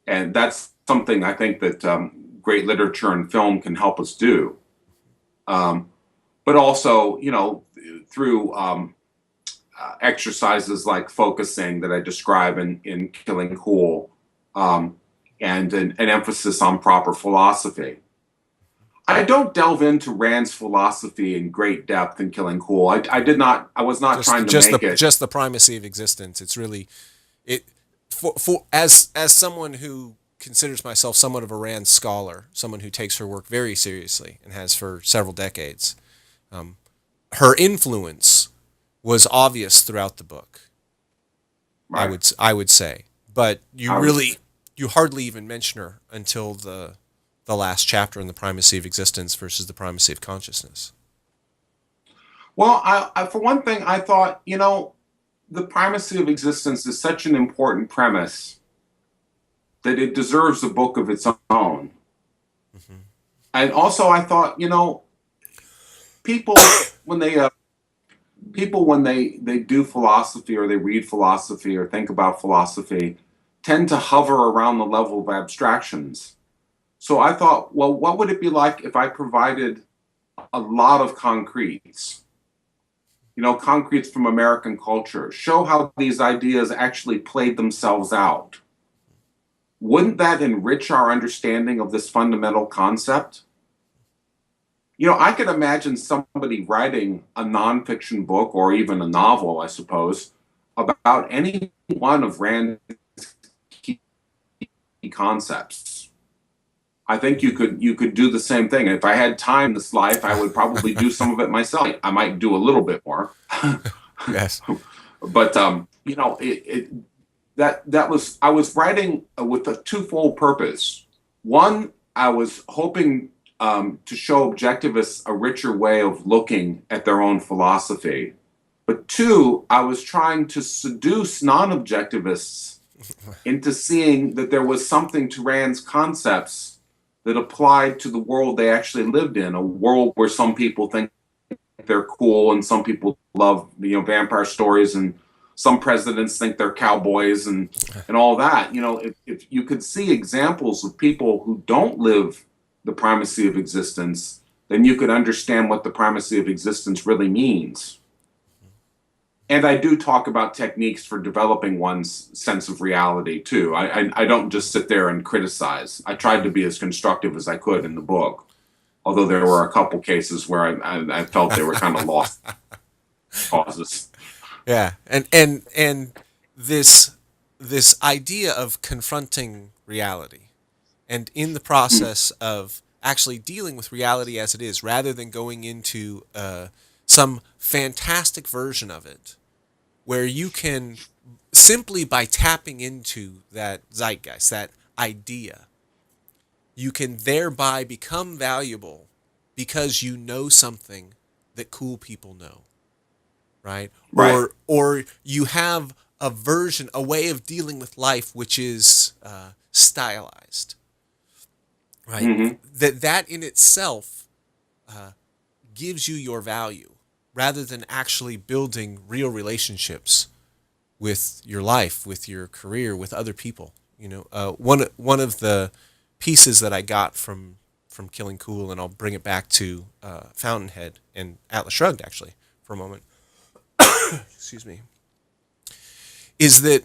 And that's something I think that great literature and film can help us do. Um, but also, through exercises like focusing that I describe in Killing Cool, um, and an emphasis on proper philosophy. I don't delve into Rand's philosophy in great depth in Killing Cool. I did not. I was not Just trying to just the make it. just the primacy of existence. It's really it for as someone who considers myself somewhat of a Rand scholar, someone who takes her work very seriously and has for several decades. Her influence was obvious throughout the book. Right. I would say, but I was you hardly even mention her until the last chapter in the primacy of existence versus the primacy of consciousness. well. For one thing, I thought the primacy of existence is such an important premise that it deserves a book of its own. Mm-hmm. And also, I thought people when they they do philosophy or they read philosophy or think about philosophy tend to hover around the level of abstractions. So I thought, well, what would it be like if I provided a lot of concretes? Concretes from American culture, show how these ideas actually played themselves out. Wouldn't that enrich our understanding of this fundamental concept? I could imagine somebody writing a nonfiction book or even a novel, I suppose, about any one of Rand's key concepts. I think you could do the same thing. If I had time in this life, I would probably do some of it myself. I might do a little bit more, Yes. but that was I was writing with a twofold purpose. One, I was hoping to show objectivists a richer way of looking at their own philosophy. But two, I was trying to seduce non-objectivists into seeing that there was something to Rand's concepts that applied to the world they actually lived in, a world where some people think they're cool and some people love vampire stories, and some presidents think they're cowboys and all that. If you could see examples of people who don't live the primacy of existence, then you could understand what the primacy of existence really means. And I do talk about techniques for developing one's sense of reality too. I don't just sit there and criticize. I tried to be as constructive as I could in the book, although there were a couple cases where I felt they were kind of lost causes. Yeah, and this idea of confronting reality, and in the process of actually dealing with reality as it is, rather than going into some fantastic version of it, where you can simply by tapping into that zeitgeist, that idea, you can thereby become valuable because you know something that cool people know, right? Right. Or you have a version, a way of dealing with life which is stylized, right? Mm-hmm. That in itself gives you your value, rather than actually building real relationships with your life, with your career, with other people. One of the pieces that I got from Killing Cool, and I'll bring it back to Fountainhead and Atlas Shrugged actually for a moment. Excuse me. Is that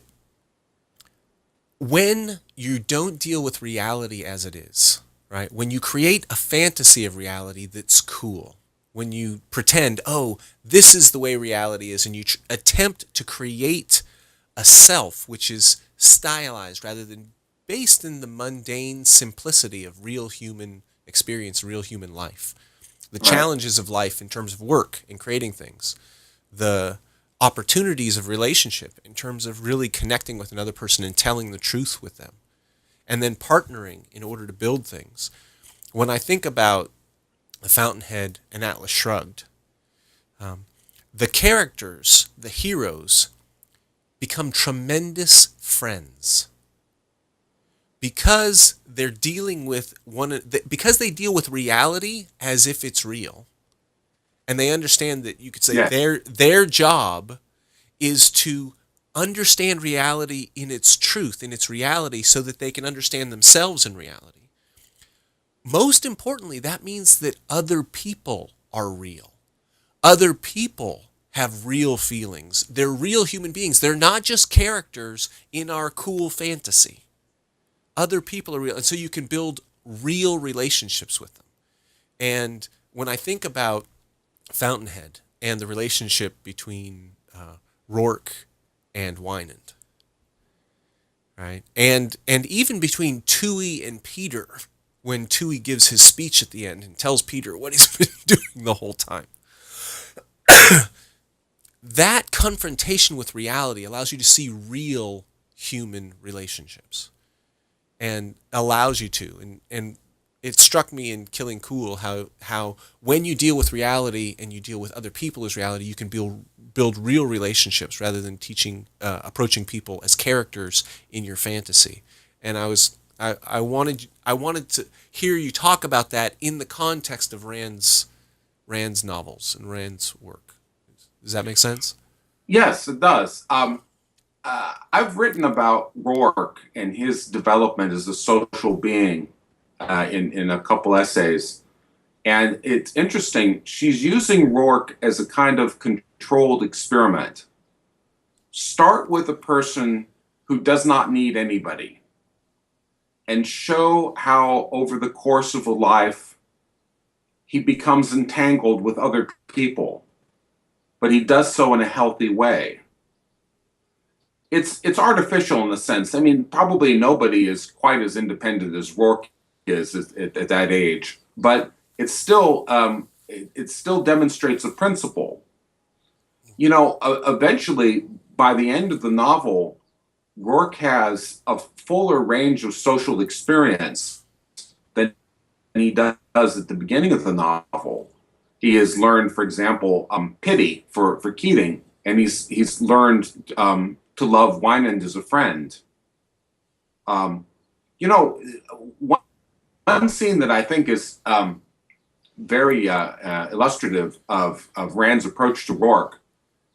when you don't deal with reality as it is, right? When you create a fantasy of reality that's cool, when you pretend, oh, this is the way reality is, and you attempt to create a self which is stylized rather than based in the mundane simplicity of real human experience, real human life, the Right. challenges of life in terms of work and creating things, the opportunities of relationship in terms of really connecting with another person and telling the truth with them, and then partnering in order to build things. When I think about The Fountainhead and Atlas Shrugged, the characters, the heroes, become tremendous friends because they're dealing with because they deal with reality as if it's real, and they understand that you could say Yeah. their job is to understand reality in its truth, in its reality, so that they can understand themselves in reality. Most importantly, that means that other people are real. Other people have real feelings. They're real human beings. They're not just characters in our cool fantasy. Other people are real. And so you can build real relationships with them. And when I think about Fountainhead and the relationship between Rourke and Wynand, right? And even between Toohey and Peter, when Toohey gives his speech at the end and tells Peter what he's been doing the whole time. That confrontation with reality allows you to see real human relationships and allows you to. And it struck me in Killing Cool how when you deal with reality and you deal with other people as reality, you can build real relationships rather than approaching people as characters in your fantasy. And I wanted to hear you talk about that in the context of Rand's novels and Rand's work. Does that make sense? Yes, it does. I've written about Rourke and his development as a social being in a couple essays. And it's interesting, she's using Rourke as a kind of controlled experiment. Start with a person who does not need anybody and show how over the course of a life he becomes entangled with other people, but he does so in a healthy way. It's artificial in a sense. I mean, probably nobody is quite as independent as Rourke is at that age, but it still demonstrates a principle. You know, eventually, by the end of the novel, Rourke has a fuller range of social experience than he does at the beginning of the novel. He has learned, for example, pity for Keating, and he's learned to love Wynand as a friend. You know, one scene that I think is very illustrative of Rand's approach to Rourke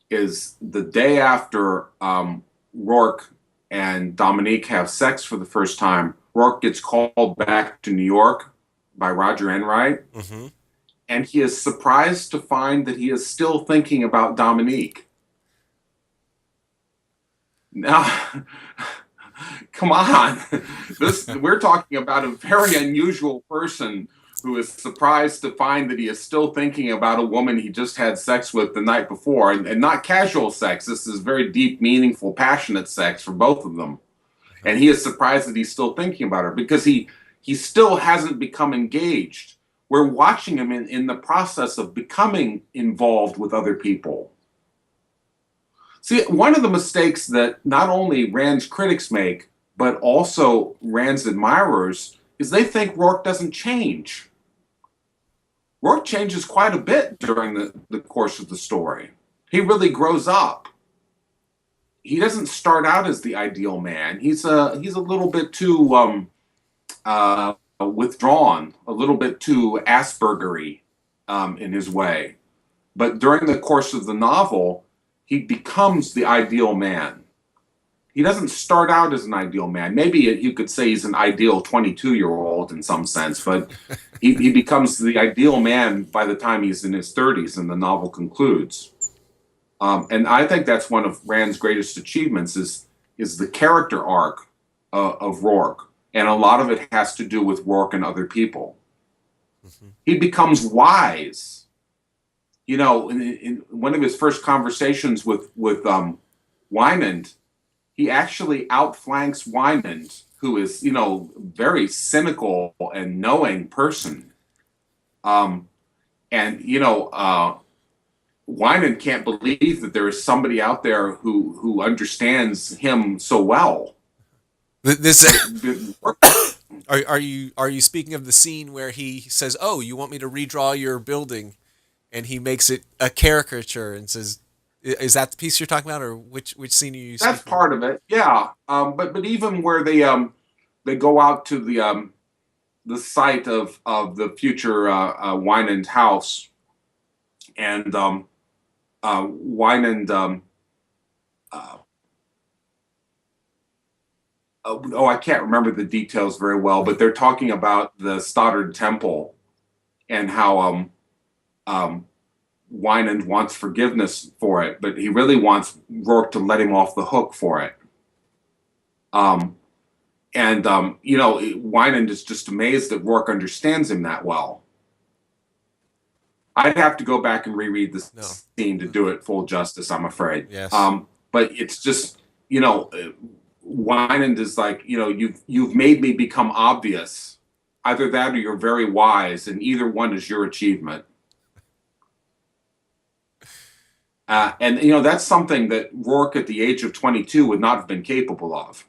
is the day after Rourke and Dominique have sex for the first time. Rourke gets called back to New York by Roger Enright, Mm-hmm. and he is surprised to find that he is still thinking about Dominique. Now, come on. We're talking about a very unusual person who is surprised to find that he is still thinking about a woman he just had sex with the night before, and not casual sex. This is very deep, meaningful, passionate sex for both of them. And he is surprised that he's still thinking about her because he still hasn't become engaged. We're watching him in the process of becoming involved with other people. See, one of the mistakes that not only Rand's critics make, but also Rand's admirers, is they think Rourke doesn't change. Rourke changes quite a bit during the course of the story. He really grows up. He doesn't start out as the ideal man. He's a little bit too withdrawn, a little bit too Aspergery in his way. But during the course of the novel, he becomes the ideal man. He doesn't start out as an ideal man. Maybe you could say he's an ideal 22-year-old in some sense, but he becomes the ideal man by the time he's in his 30s and the novel concludes. And I think that's one of Rand's greatest achievements is the character arc of Rourke. And a lot of it has to do with Rourke and other people. Mm-hmm. He becomes wise. You know, in one of his first conversations with Wynand, he actually outflanks Wynand, who is, you know, very cynical and knowing person. And, you know, Wynand can't believe that there is somebody out there who understands him so well. This are you speaking of the scene where he says, "Oh, you want me to redraw your building?" and he makes it a caricature and says, "Is that the piece you're talking about, or which scene are you That's speaking of?" part of it, yeah. But even where they go out to the site of the future Winand house, and Winand uh, oh, I can't remember the details very well, but they're talking about the Stoddard Temple and how um, Winand wants forgiveness for it, but he really wants Rourke to let him off the hook for it. Um, Winand is just amazed that Rourke understands him that well. I'd have to go back and reread the No. scene to do it full justice, I'm afraid. Yes. But it's just, Winand is like, you've made me become obvious. Either that or you're very wise, and either one is your achievement. And that's something that Rourke at the age of 22 would not have been capable of.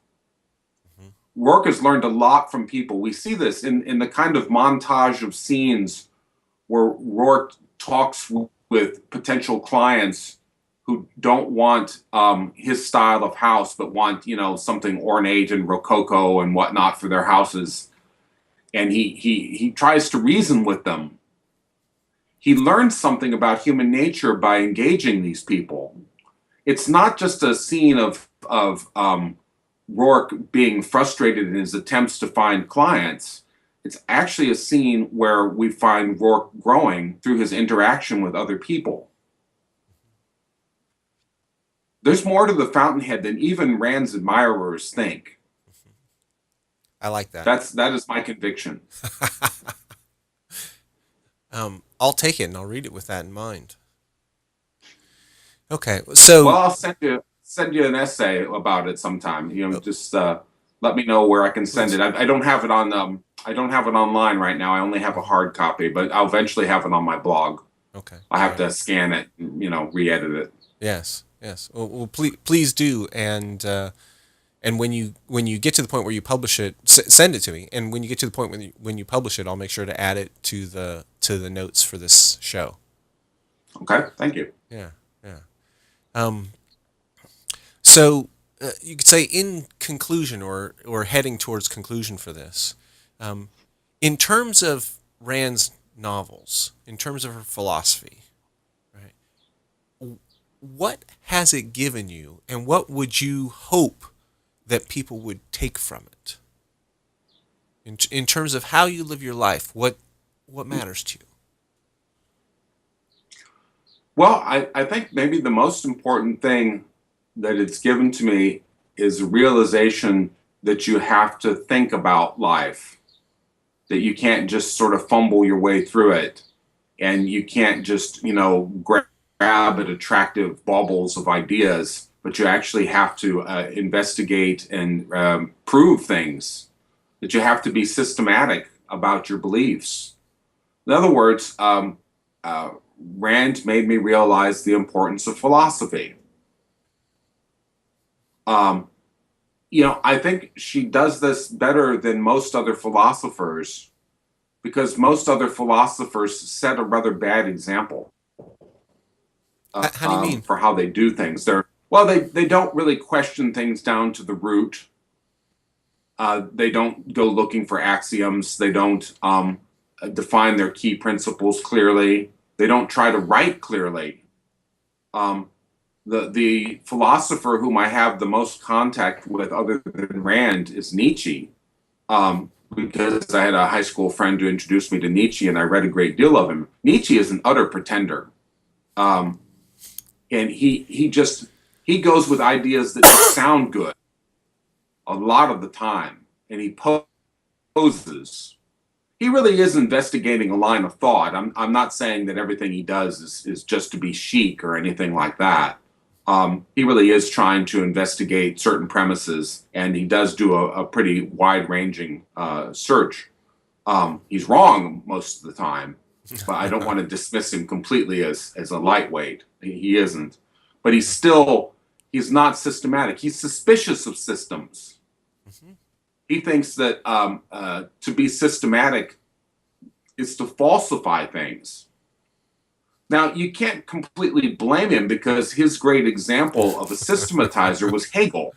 Mm-hmm. Rourke has learned a lot from people. We see this in the kind of montage of scenes where Rourke talks with potential clients who don't want his style of house, but want something ornate and rococo and whatnot for their houses. And he tries to reason with them. He learns something about human nature by engaging these people. It's not just a scene of Rourke being frustrated in his attempts to find clients. It's actually a scene where we find Rourke growing through his interaction with other people. There's more to the Fountainhead than even Rand's admirers think. I like that. That is my conviction. I'll take it and I'll read it with that in mind. Okay, Well, so I'll send you an essay about it sometime. oh, Just let me know where I can send please. it. I don't have it on I don't have it online right now. I only have a hard copy, but I'll eventually have it on my blog. Okay, I all have right. to scan it, and, re-edit it. Yes, yes. Well, please do, and when you get to the point where you publish it, send it to me. And when you get to the point when you publish it, I'll make sure to add it to the notes for this show. Okay, thank you. Yeah, yeah. Um, so you could say in conclusion, or heading towards conclusion for this, um, in terms of Rand's novels, in terms of her philosophy, right? What has it given you, and what would you hope that people would take from it? In terms of how you live your life, what matters to you? Well, I think maybe the most important thing that it's given to me is a realization that you have to think about life, that you can't just sort of fumble your way through it, and you can't just, grab at attractive baubles of ideas, but you actually have to investigate and prove things, that you have to be systematic about your beliefs. In other words, uh, Rand made me realize the importance of philosophy. Um, I think she does this better than most other philosophers because most other philosophers set a rather bad example How do you mean? for how they do things. They don't really question things down to the root. They don't go looking for axioms. They don't define their key principles clearly. They don't try to write clearly. Um, the philosopher whom I have the most contact with, other than Rand, is Nietzsche. Because I had a high school friend who introduced me to Nietzsche, and I read a great deal of him. Nietzsche is an utter pretender, and he goes with ideas that sound good a lot of the time, and he poses. He really is investigating a line of thought. I'm not saying that everything he does is just to be chic or anything like that. He really is trying to investigate certain premises, and he does do a pretty wide-ranging search. He's wrong most of the time, but I don't want to dismiss him completely as a lightweight. He isn't, but he's not systematic. He's suspicious of systems. Mm-hmm. He thinks that to be systematic is to falsify things. Now, you can't completely blame him because his great example of a systematizer was Hegel.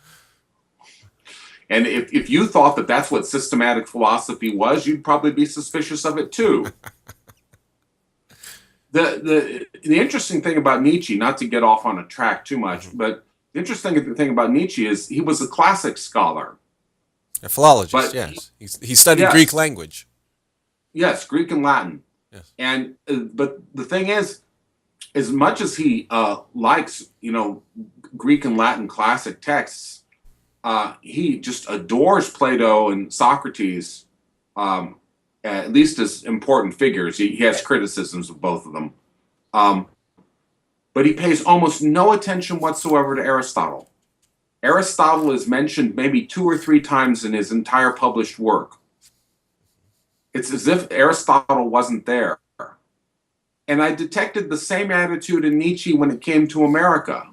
And if you thought that that's what systematic philosophy was, you'd probably be suspicious of it too. The interesting thing about Nietzsche, not to get off on a track too much, Mhm. but the interesting thing about Nietzsche is he was a classic scholar. A philologist, But yes. He studied Greek yes, language. yes, Greek and Latin. Yes. And but the thing is, as much as he likes, Greek and Latin classic texts, he just adores Plato and Socrates, um, at least as important figures. He has criticisms of both of them. Um, but he pays almost no attention whatsoever to Aristotle. Aristotle is mentioned maybe 2 or 3 times in his entire published work. It's as if Aristotle wasn't there. And I detected the same attitude in Nietzsche when it came to America.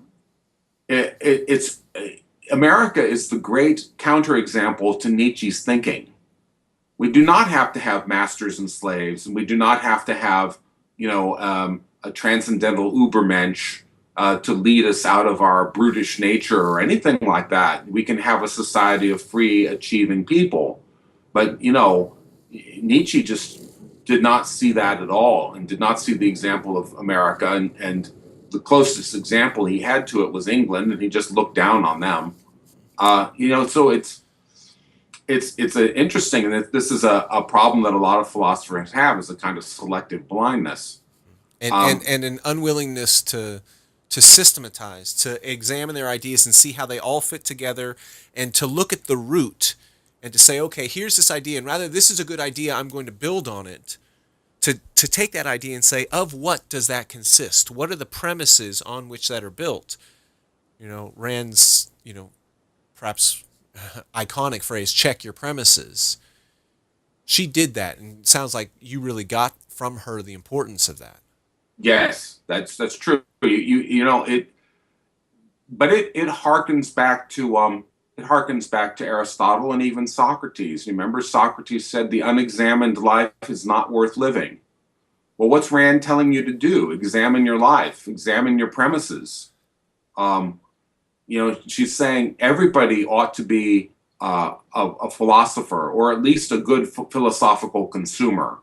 It's America is the great counterexample to Nietzsche's thinking. We do not have to have masters and slaves, and we do not have to have, a transcendental Ubermensch to lead us out of our brutish nature or anything like that. We can have a society of free, achieving people. But, Nietzsche just did not see that at all and did not see the example of America. And the closest example he had to it was England, and he just looked down on them. So it's interesting, and this is a problem that a lot of philosophers have, is a kind of selective blindness. and and Um, and an unwillingness to systematize, to examine their ideas and see how they all fit together, and to look at the root and to say, okay, here's this idea, and rather this is a good idea, I'm going to build on it. To take that idea and say, of what does that consist? What are the premises on which that are built? Rand's perhaps iconic phrase, check your premises. She did that, and it sounds like you really got from her the importance of that. yes, that's true. It, but it harkens back to Aristotle and even Socrates. Remember, Socrates said the unexamined life is not worth living. Well, what's Rand telling you to do? Examine your life, examine your premises. Um, she's saying everybody ought to be a philosopher, or at least a good philosophical consumer.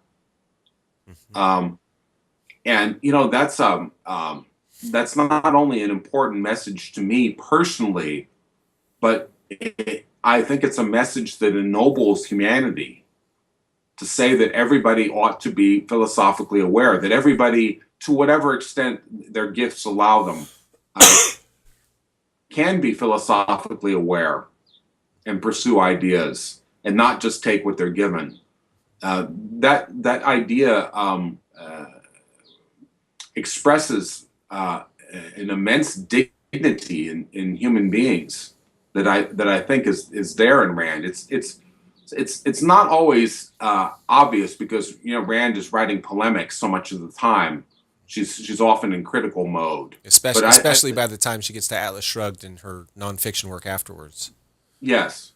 Mm-hmm. Um, and that's not only an important message to me personally, but I think it's a message that ennobles humanity, to say that everybody ought to be philosophically aware, that everybody, to whatever extent their gifts allow them, can be philosophically aware and pursue ideas and not just take what they're given. That idea expresses an immense dignity in human beings that I think is there in Rand. It's not always obvious because Rand is writing polemics so much of the time. She's often in critical mode. But Especially by the time she gets to Atlas Shrugged and her nonfiction work afterwards. yes,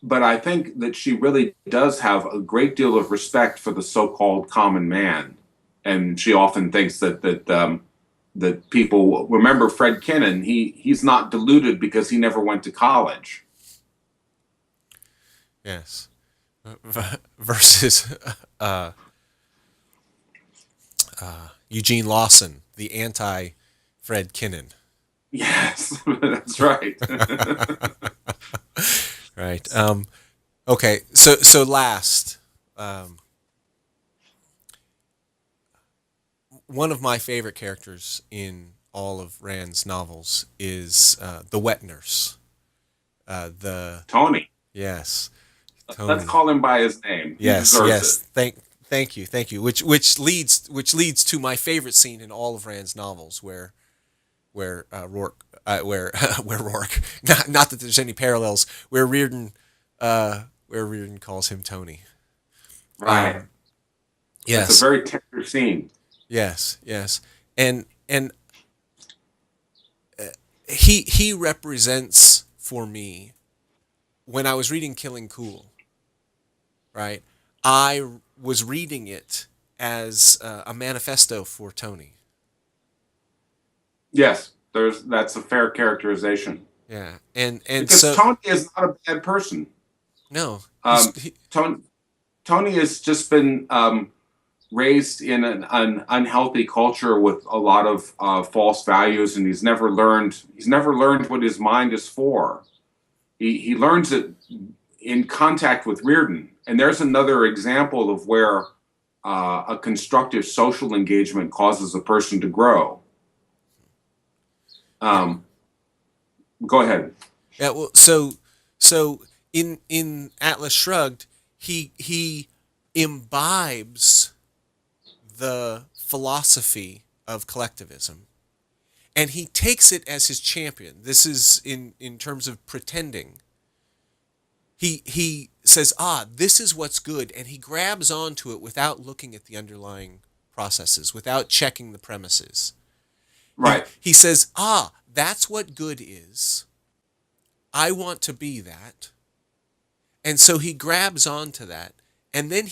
but I think that she really does have a great deal of respect for the so-called common man, and she often thinks that people remember Fred Kinnan. He's not deluded because he never went to college. Yes. Versus uh, Eugene Lawson, the anti Fred Kinnan. Yes, that's right. Right. Okay. So last, um, one of my favorite characters in all of Rand's novels is the wet nurse. The Tony. Yes, Let's Tony. call him by his name. He Yes, deserves yes. it. Thank you. Which leads to my favorite scene in all of Rand's novels, where Rourke, where where Rourke, not that there's any parallels, where Reardon calls him Tony. Right. Um, That's a yes, very tender scene. yes, and he represents for me when I was reading Killing Cool, right? I was reading it as a manifesto for Tony. Yes, that's a fair characterization. Yeah, and Because so Tony is not a bad person. no, Um, Tony, Tony has just been raised in an unhealthy culture with a lot of false values, and he's never learned. He's never learned what his mind is for. He learns it in contact with Reardon, and there's another example of where a constructive social engagement causes a person to grow. yeah, Go ahead. yeah. Well, so in Atlas Shrugged, he imbibes the philosophy of collectivism, and he takes it as his champion. This is in terms of pretending. He says, "Ah, this is what's good," and he grabs onto it without looking at the underlying processes, without checking the premises. He Right. he says, "Ah, that's what good is. I want to be that." And so he grabs onto that. And then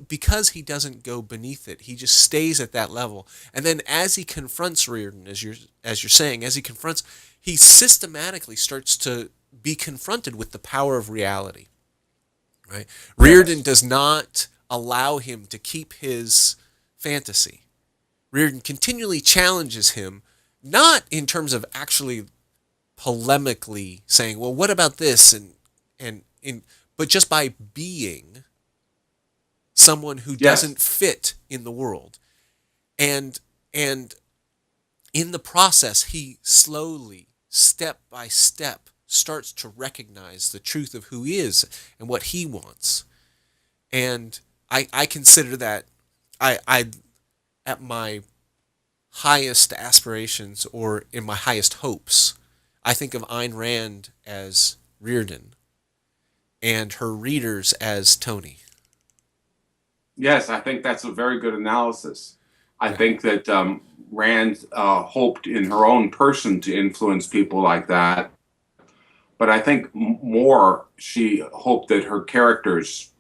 because he doesn't go beneath it, he just stays at that level. And then as he confronts Reardon, as you're saying, as he confronts, he systematically starts to be confronted with the power of reality. Right? Reardon Yes. does not allow him to keep his fantasy. Reardon continually challenges him, not in terms of actually polemically saying, "Well, what about this?" But just by being someone who Yes. doesn't fit in the world. And in the process, he slowly, step by step, starts to recognize the truth of who he is and what he wants. And I consider that I at my highest aspirations or in my highest hopes, I think of Ayn Rand as Reardon and her readers as Tony. Yes, I think that's a very good analysis. I Yeah. think that Rand hoped in her own person to influence people like that, but I think more she hoped that her characters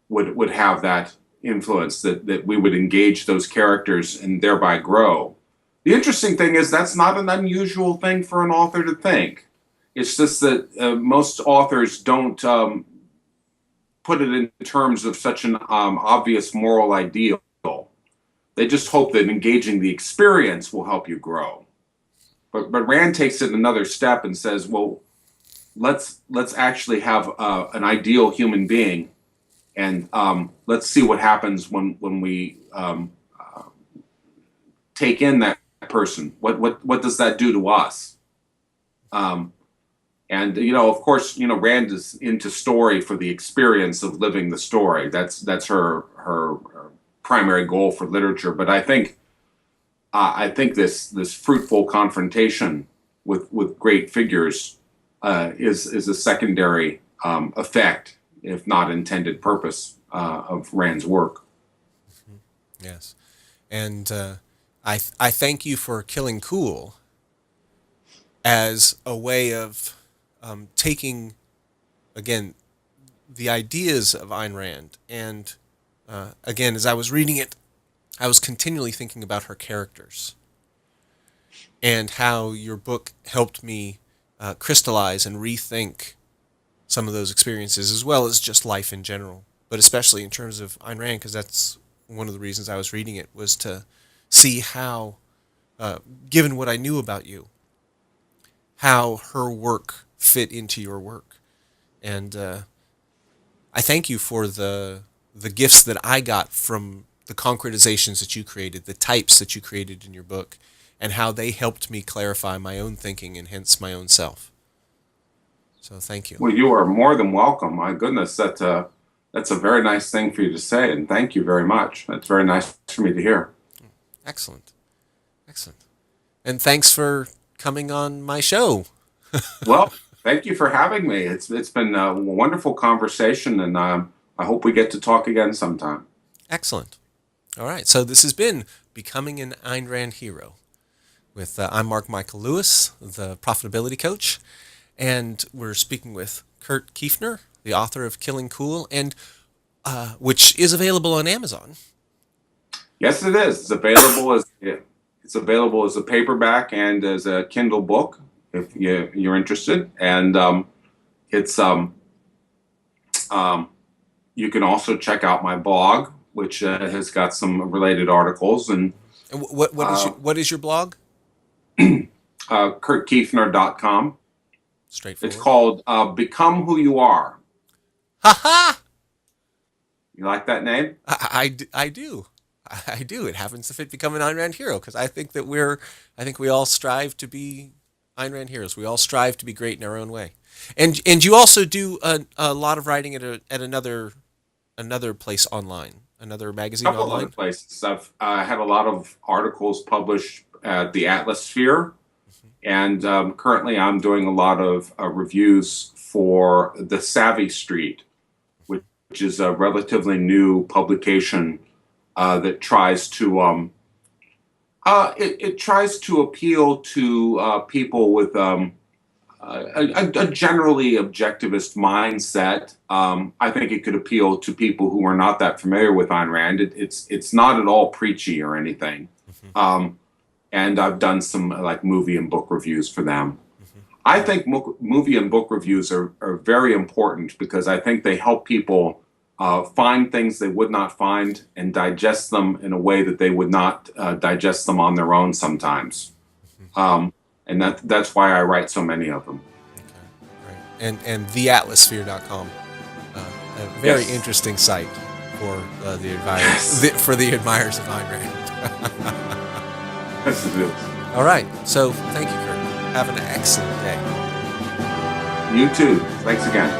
would have that influence, that we would engage those characters and thereby grow. The interesting thing is that's not an unusual thing for an author to think. It's just that most authors don't put it in terms of such an obvious moral ideal. They just hope that engaging the experience will help you grow. But Rand takes it another step and says, well, let's actually have an ideal human being, and let's see what happens when we take in that person. What does that do to us? Um, and of course, Rand is into story for the experience of living the story. That's her primary goal for literature. But I think this fruitful confrontation with great figures is a secondary effect, if not intended purpose, of Rand's work. Yes. And I thank you for Killing Cool as a way of taking, again, the ideas of Ayn Rand. And again, as I was reading it, I was continually thinking about her characters and how your book helped me crystallize and rethink some of those experiences, as well as just life in general, but especially in terms of Ayn Rand, because that's one of the reasons I was reading it, was to see how, given what I knew about you, how her work fit into your work. And I thank you for the gifts that I got from the concretizations that you created, the types that you created in your book, and how they helped me clarify my own thinking and hence my own self. So thank you. Well, you are more than welcome. My goodness, that's a very nice thing for you to say, and thank you very much. That's very nice for me to hear. Excellent. Excellent. And thanks for coming on my show. Well, thank you for having me. It's been a wonderful conversation, and I hope we get to talk again sometime. Excellent. All right. So this has been Becoming an Ayn Rand Hero. I'm Mark Michael Lewis, the profitability coach, and we're speaking with Kurt Keefner, the author of Killing Cool, and which is available on Amazon. Yes, it is. It's available as a paperback and as a Kindle book if you're interested. And it's you can also check out my blog, which has got some related articles. And And what is your blog? KurtKeefner.com. It's Straightforward. called Become Who You Are. Ha ha! You like that name? I do. I do. It happens to fit become an Ayn Rand hero because I think we all strive to be Ayn Rand heroes. We all strive to be great in our own way. And you also do a lot of writing at another place online, another magazine A couple of other online. places. I've had a lot of articles published at the Atlasphere, and currently I'm doing a lot of reviews for the Savvy Street, which is a relatively new publication that tries to it tries to appeal to people with a generally objectivist mindset. I think it could appeal to people who are not that familiar with Ayn Rand. It's not at all preachy or anything. And I've done some like movie and book reviews for them. I think movie and book reviews are very important because I think they help people find things they would not find and digest them in a way that they would not digest them on their own sometimes. And that's why I write so many of them. Okay. Right. And theatlasphere.com, a very Yes. interesting site for the admirers Yes. for the admirers of Ayn Rand. Yes, it is. All right. So thank you, Kurt. Have an excellent day. You too. Thanks again.